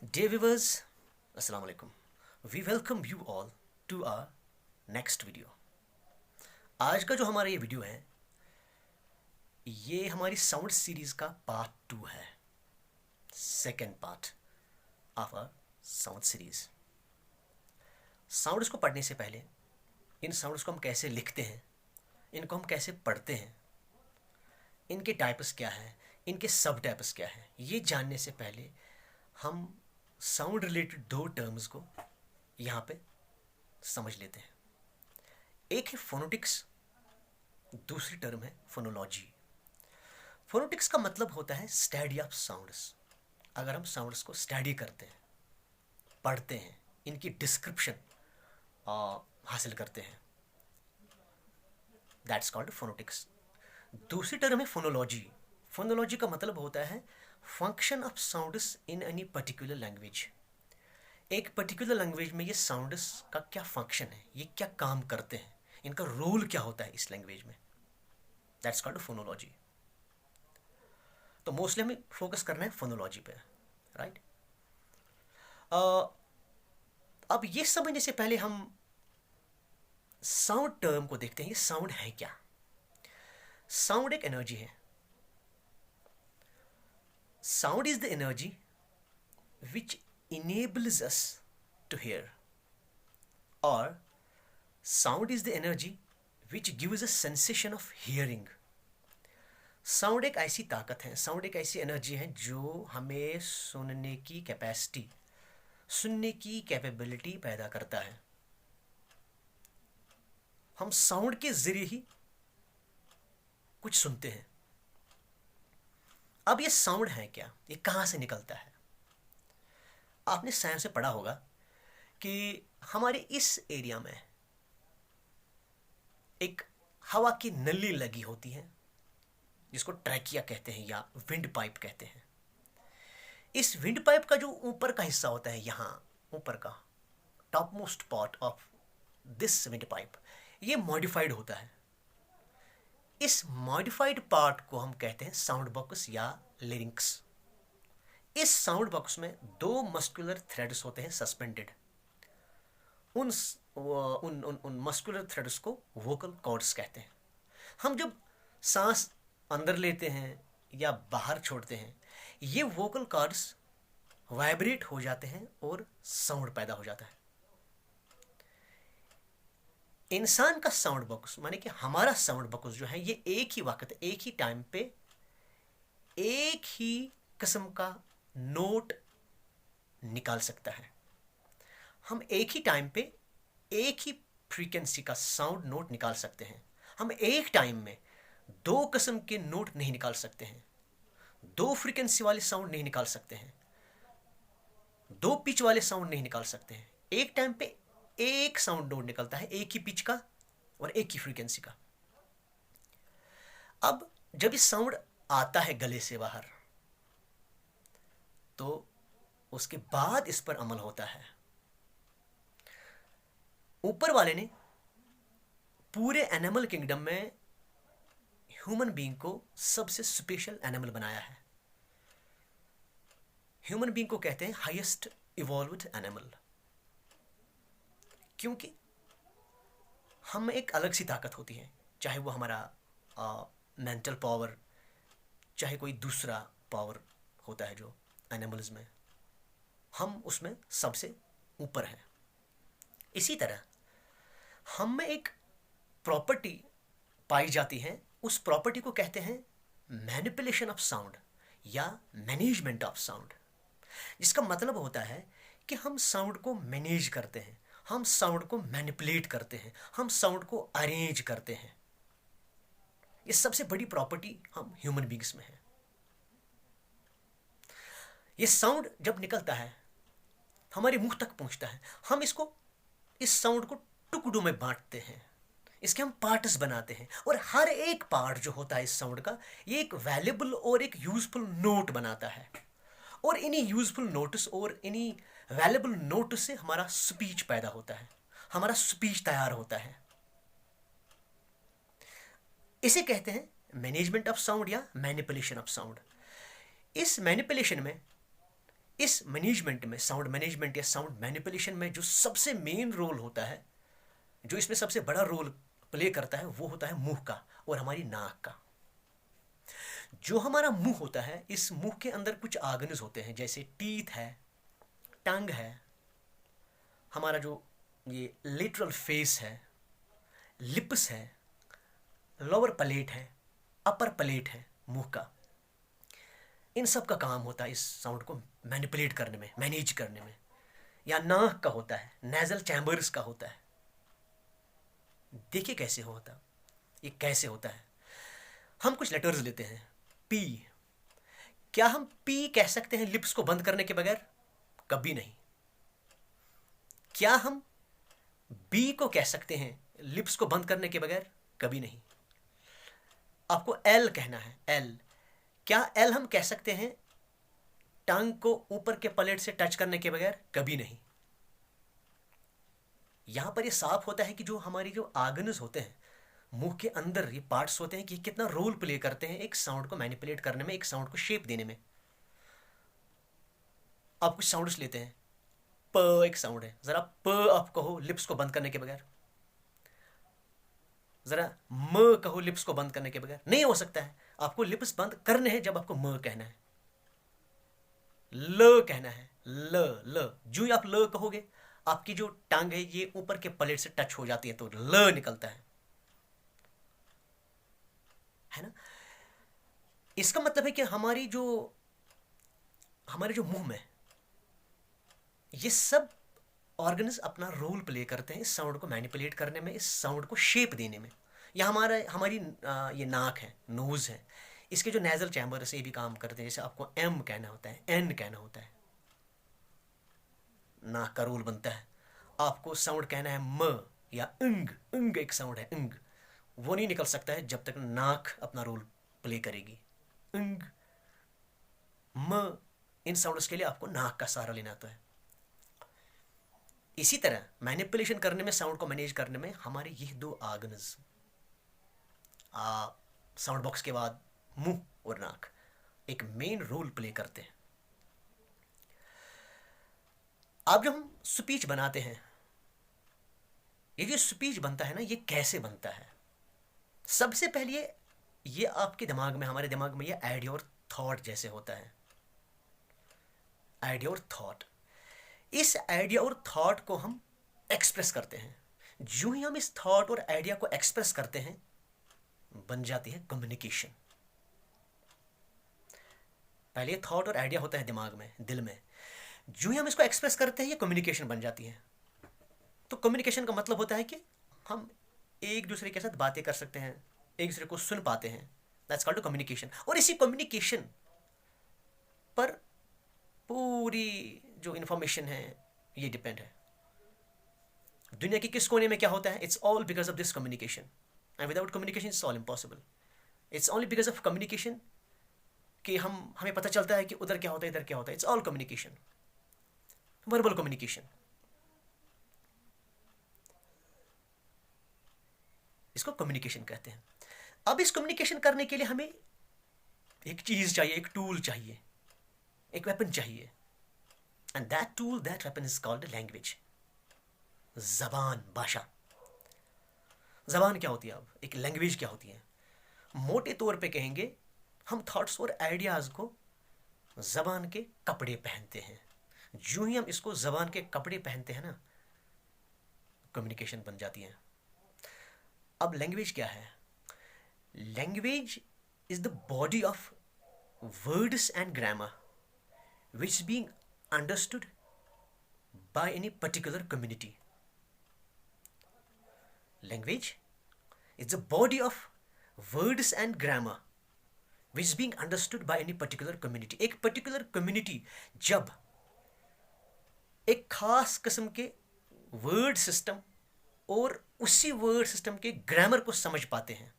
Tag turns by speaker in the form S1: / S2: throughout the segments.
S1: Dear viewers, Assalamu alaikum. We welcome you all to our next video. आज का जो हमारा ये वीडियो है ये हमारी साउंड सीरीज का पार्ट 2 है, second part of our sound series. Sounds को पढ़ने से पहले इन साउंड्स को हम कैसे लिखते हैं, इनको हम कैसे पढ़ते हैं, इनके टाइप्स क्या हैं, इनके सब टाइप्स क्या हैं, ये जानने से पहले हम साउंड रिलेटेड दो टर्म्स को यहाँ पे समझ लेते हैं। एक है फोनोटिक्स, दूसरी टर्म है फोनोलॉजी। फोनोटिक्स का मतलब होता है स्टडी ऑफ साउंड्स। अगर हम साउंड्स को स्टडी करते हैं, पढ़ते हैं, इनकी डिस्क्रिप्शन हासिल करते हैं, दैट्स कॉल्ड फोनोटिक्स। दूसरी टर्म है फोनोलॉजी। फोनोलॉजी का मतलब होता है function of sounds in any particular language. एक पर्टिकुलर लैंग्वेज में ये साउंड्स का क्या फंक्शन है, ये क्या काम करते हैं, इनका रोल क्या होता है इस लैंग्वेज में, दैट्स कॉल्ड फोनोलॉजी। तो मोस्टली हमें फोकस करना है फोनोलॉजी पे, राइट। अब ये समझने से पहले हम साउंड टर्म को देखते हैं। ये साउंड है क्या? साउंड एक एनर्जी है। Sound is the energy which enables us to hear, or sound is the energy which gives us sensation of hearing. Sound एक ऐसी ताकत है, साउंड एक ऐसी एनर्जी है जो हमें सुनने की कैपेसिटी, सुनने की कैपेबिलिटी पैदा करता है। हम साउंड के जरिए ही कुछ सुनते हैं। अब ये साउंड है क्या, ये कहाँ से निकलता है? आपने साइंस में पढ़ा होगा कि हमारे इस एरिया में एक हवा की नली लगी होती है जिसको ट्रैकिया कहते हैं या विंड पाइप कहते हैं। इस विंड पाइप का जो ऊपर का हिस्सा होता है, यहाँ ऊपर का top most part of this wind pipe, ये मॉडिफाइड होता है। इस मॉडिफाइड पार्ट को हम कहते हैं साउंड बॉक्स या लिरिंक्स। इस साउंड बॉक्स में दो मस्कुलर थ्रेड्स होते हैं सस्पेंडेड। उन उन उन उन मस्कुलर थ्रेड्स को वोकल कॉर्ड्स कहते हैं। हम जब सांस अंदर लेते हैं या बाहर छोड़ते हैं, ये वोकल कॉर्ड्स वाइब्रेट हो जाते हैं और साउंड पैदा हो जाता है। इंसान का साउंड बॉक्स माने कि हमारा साउंड बॉक्स जो है, ये एक ही वक्त, एक ही टाइम पे एक ही किस्म का नोट निकाल सकता है। हम एक ही टाइम पे एक ही फ्रीक्वेंसी का साउंड नोट निकाल सकते हैं। हम एक टाइम में दो किस्म के नोट नहीं निकाल सकते हैं, दो फ्रीक्वेंसी वाले साउंड नहीं निकाल सकते हैं, दो पिच वाले साउंड नहीं निकाल सकते हैं। एक टाइम पे एक साउंड नोट निकलता है, एक ही पिच का और एक ही फ्रीक्वेंसी का। अब जब इस साउंड आता है गले से बाहर, तो उसके बाद इस पर अमल होता है। ऊपर वाले ने पूरे एनिमल किंगडम में ह्यूमन बीइंग को सबसे स्पेशल एनिमल बनाया है। ह्यूमन बीइंग को कहते हैं हाईएस्ट इवॉल्व्ड एनिमल, क्योंकि हम एक अलग सी ताकत होती है, चाहे वो हमारा मेंटल पावर, चाहे कोई दूसरा पावर होता है जो एनिमल्स में, हम उसमें सबसे ऊपर हैं। इसी तरह हम में एक प्रॉपर्टी पाई जाती है, उस प्रॉपर्टी को कहते हैं मैनिपुलेशन ऑफ साउंड या मैनेजमेंट ऑफ साउंड, जिसका मतलब होता है कि हम साउंड को मैनेज करते हैं, हम साउंड को मैनिपुलेट करते हैं, हम साउंड को अरेंज करते हैं। ये सबसे बड़ी प्रॉपर्टी हम ह्यूमन बीइंग्स में है। ये साउंड जब निकलता है, हमारे मुंह तक पहुंचता है, हम इस साउंड को टुकड़ों में बांटते हैं, इसके हम पार्ट्स बनाते हैं, और हर एक पार्ट जो होता है इस साउंड का, ये एक वैल्यूबल और एक यूजफुल नोट बनाता है। और इन्हीं यूजफुल नोट्स और इन्हीं वैल्यूबल नोट से हमारा स्पीच पैदा होता है, हमारा स्पीच तैयार होता है। इसे कहते हैं मैनेजमेंट ऑफ साउंड या मैनिपुलेशन ऑफ साउंड। इस मैनिपुलेशन में इस मैनेजमेंट में, साउंड मैनेजमेंट या साउंड मैनिपुलेशन में जो सबसे मेन रोल होता है, जो इसमें सबसे बड़ा रोल प्ले करता है, वो होता है मुंह का और हमारी नाक का। जो हमारा मुंह होता है, इस मुंह के अंदर कुछ ऑर्गन्स होते हैं, जैसे टीथ है, टंग है, हमारा जो ये लिटरल फेस है, लिप्स है, लोअर प्लेट है, अपर प्लेट है मुंह का। इन सब का काम होता है इस साउंड को मैनिपुलेट करने में, मैनेज करने में। या नाक का होता है, नेजल चैम्बर्स का होता है। देखिए कैसे होता, ये कैसे होता है। हम कुछ लेटर्स लेते हैं, पी। क्या हम पी कह सकते हैं लिप्स को बंद करने के बगैर? कभी नहीं। क्या हम बी को कह सकते हैं लिप्स को बंद करने के बगैर? कभी नहीं। आपको एल कहना है, एल। क्या एल हम कह सकते हैं टंग को ऊपर के प्लेट से टच करने के बगैर? कभी नहीं। यहां पर ये साफ होता है कि जो हमारी जो ऑर्गन्स होते हैं मुंह के अंदर, ये पार्ट्स होते हैं कि कितना रोल प्ले करते हैं एक साउंड को मैनिपुलेट करने में, एक साउंड को शेप देने में। आप कुछ साउंड्स लेते हैं, प एक साउंड है, जरा प आप कहो लिप्स को बंद करने के बगैर, जरा म कहो लिप्स को बंद करने के बगैर। नहीं हो सकता है। आपको लिप्स बंद करने हैं जब आपको म कहना है, ल कहना है, ल ल। जो ही आप ल कहोगे, आपकी जो टांग है ये ऊपर के प्लेट से टच हो जाती है तो ल निकलता है ना। इसका मतलब है कि हमारे जो मुंह में ये सब ऑर्गन्स अपना रोल प्ले करते हैं इस साउंड को मैनिपुलेट करने में, इस साउंड को शेप देने में। या हमारी ये नाक है, नोज है, इसके जो नेजल चैम्बर से भी काम करते हैं। जैसे आपको एम कहना होता है, एन कहना होता है, नाक का रोल बनता है। आपको साउंड कहना है म या इंग, इंग एक साउंड है, इंग। वो नहीं निकल सकता है जब तक नाक अपना रोल प्ले करेगी। इंग, म, इन साउंड्स के लिए आपको नाक का सहारा लेना आता है। इसी तरह मैनिपुलेशन करने में, साउंड को मैनेज करने में हमारे ये दो ऑर्गन्स, साउंड बॉक्स के बाद मुंह और नाक, एक मेन रोल प्ले करते हैं। अब जब हम स्पीच बनाते हैं, ये जो स्पीच बनता है ना, ये कैसे बनता है? सबसे पहले ये आपके दिमाग में, हमारे दिमाग में ये आइडिया और थॉट जैसे होता है, आइडिया और थॉट। इस आइडिया और थॉट को हम एक्सप्रेस करते हैं। जो ही हम इस थॉट और आइडिया को एक्सप्रेस करते हैं, बन जाती है कम्युनिकेशन। पहले थॉट और आइडिया होता है दिमाग में, दिल में। जो ही हम इसको एक्सप्रेस करते हैं, ये कम्युनिकेशन बन जाती है। तो कम्युनिकेशन का मतलब होता है कि हम एक दूसरे के साथ बातें कर सकते हैं, एक दूसरे को सुन पाते हैं। That's called communication. और इसी कम्युनिकेशन पर पूरी जो इंफॉर्मेशन है ये डिपेंड है। दुनिया के किस कोने में क्या होता है, it's all because of this communication. And without communication it's all impossible. It's only because of communication कि हमें पता चलता है कि उधर क्या होता है, इधर क्या होता है। It's all communication, verbal communication, इसको कम्युनिकेशन कहते हैं। अब इस कम्युनिकेशन करने के लिए हमें एक चीज चाहिए, एक टूल चाहिए, एक वेपन चाहिए। And that tool, that weapon is called language. जबान, भाषा। जबान क्या होती है? अब एक लैंग्वेज क्या होती है? मोटे तौर पे कहेंगे, हम थॉट्स और आइडियाज को जबान के कपड़े पहनते हैं। जो ही हम इसको जबान के कपड़े पहनते हैं ना, कम्युनिकेशन बन जाती है। अब लैंग्वेज क्या है? Language is the body of words and grammar which is being understood by any particular community. Language is the body of words and grammar which is being understood by any particular community. एक particular community जब एक खास किस्म के word system और उसी word system के grammar को समझ पाते हैं,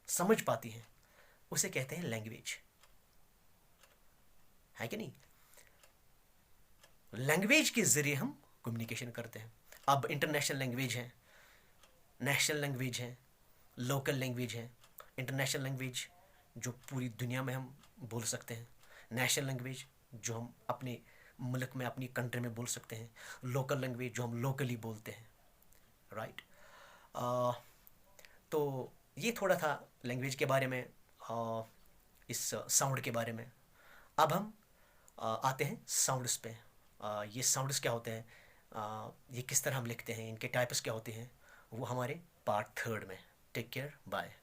S1: समझ पाती हैं, उसे कहते हैं लैंग्वेज। है कि नहीं? लैंग्वेज के जरिए हम कम्युनिकेशन करते हैं। अब इंटरनेशनल लैंग्वेज है, नेशनल लैंग्वेज है, लोकल लैंग्वेज है। इंटरनेशनल लैंग्वेज जो पूरी दुनिया में हम बोल सकते हैं, नेशनल लैंग्वेज जो हम अपने मुल्क में, अपनी कंट्री में बोल सकते हैं, लोकल लैंग्वेज जो हम लोकली बोलते हैं, राइट। तो ये थोड़ा था लैंग्वेज के बारे में, इस साउंड के बारे में। अब हम आते हैं साउंड्स पे। ये साउंड्स क्या होते हैं, ये किस तरह हम लिखते हैं, इनके टाइप्स क्या होते हैं, वो हमारे पार्ट 3 में। Take care, bye.